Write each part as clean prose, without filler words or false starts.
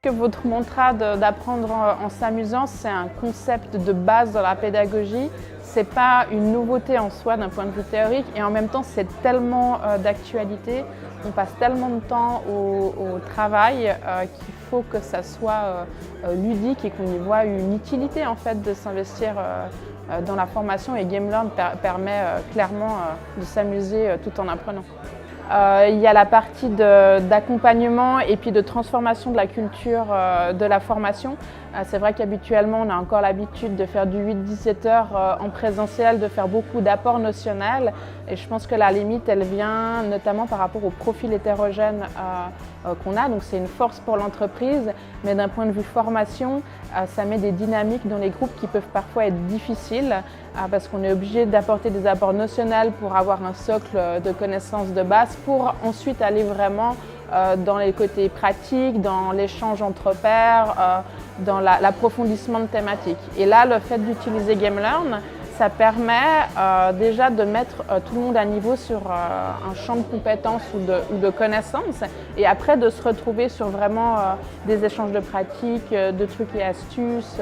que votre mantra d'apprendre en s'amusant, c'est un concept de base dans la pédagogie. C'est pas une nouveauté en soi d'un point de vue théorique et en même temps c'est tellement d'actualité, on passe tellement de temps au travail qu'il faut que ça soit ludique et qu'on y voit une utilité en fait de s'investir dans la formation, et GameLearn permet clairement de s'amuser tout en apprenant. Il y a la partie d'accompagnement et puis de transformation de la culture de la formation. C'est vrai qu'habituellement, on a encore l'habitude de faire du 8-17 heures en présentiel, de faire beaucoup d'apports notionnels. Et je pense que la limite, elle vient notamment par rapport au profil hétérogène qu'on a. Donc c'est une force pour l'entreprise, mais d'un point de vue formation, ça met des dynamiques dans les groupes qui peuvent parfois être difficiles parce qu'on est obligé d'apporter des apports notionnels pour avoir un socle de connaissances de base pour ensuite aller vraiment dans les côtés pratiques, dans l'échange entre pairs, dans l'approfondissement de thématiques. Et là, le fait d'utiliser GameLearn, ça permet déjà de mettre tout le monde à niveau sur un champ de compétences ou de connaissances et après de se retrouver sur vraiment des échanges de pratiques, de trucs et astuces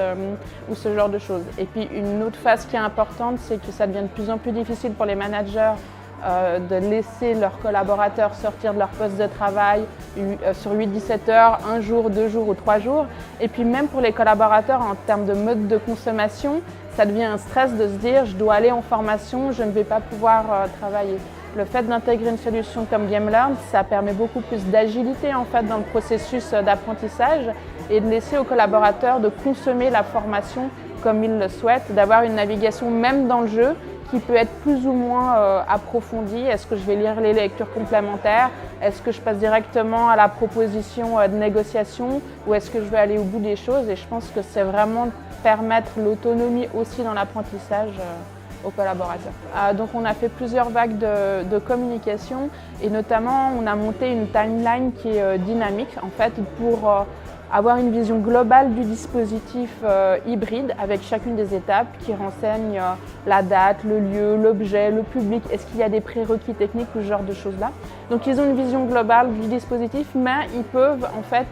ou ce genre de choses. Et puis une autre phase qui est importante, c'est que ça devient de plus en plus difficile pour les managers de laisser leurs collaborateurs sortir de leur poste de travail sur 8-17 heures, un jour, 2 jours ou 3 jours. Et puis même pour les collaborateurs en termes de mode de consommation, ça devient un stress de se dire je dois aller en formation, je ne vais pas pouvoir travailler. Le fait d'intégrer une solution comme GameLearn, ça permet beaucoup plus d'agilité en fait dans le processus d'apprentissage et de laisser aux collaborateurs de consommer la formation comme ils le souhaitent, d'avoir une navigation même dans le jeu qui peut être plus ou moins approfondie. Est-ce que je vais lire les lectures complémentaires? Est-ce que je passe directement à la proposition de négociation ou est-ce que je vais aller au bout des choses? Et je pense que c'est vraiment permettre l'autonomie aussi dans l'apprentissage aux collaborateurs. Donc on a fait plusieurs vagues de communication et notamment on a monté une timeline qui est dynamique en fait pour avoir une vision globale du dispositif hybride avec chacune des étapes qui renseigne la date, le lieu, l'objet, le public, est-ce qu'il y a des prérequis techniques ou ce genre de choses-là. Donc ils ont une vision globale du dispositif, mais ils peuvent en fait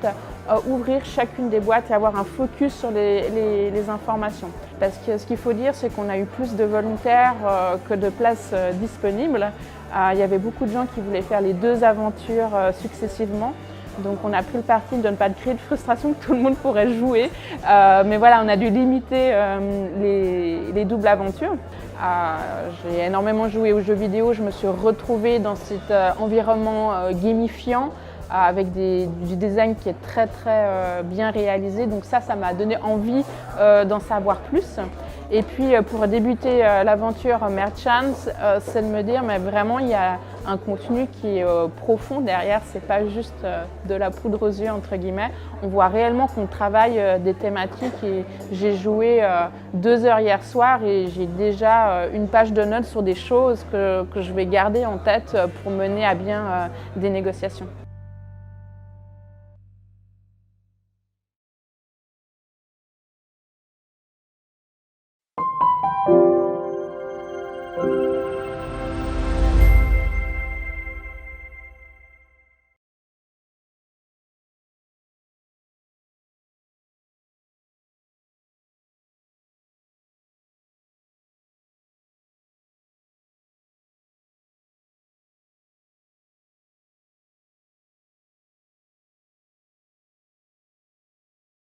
ouvrir chacune des boîtes et avoir un focus sur les informations. Parce que ce qu'il faut dire, c'est qu'on a eu plus de volontaires que de places disponibles. Il y avait beaucoup de gens qui voulaient faire les 2 aventures successivement. Donc on a pris le parti de ne pas créer de frustration, que tout le monde pourrait jouer. Mais voilà, on a dû limiter les doubles aventures. J'ai énormément joué aux jeux vidéo, je me suis retrouvée dans cet environnement gamifiant avec du design qui est très bien réalisé. Donc ça m'a donné envie d'en savoir plus. Et puis pour débuter l'aventure Merchants, c'est de me dire mais vraiment il y a un contenu qui est profond derrière, c'est pas juste de la poudre aux yeux entre guillemets. On voit réellement qu'on travaille des thématiques et j'ai joué 2 heures hier soir et j'ai déjà une page de notes sur des choses que je vais garder en tête pour mener à bien des négociations.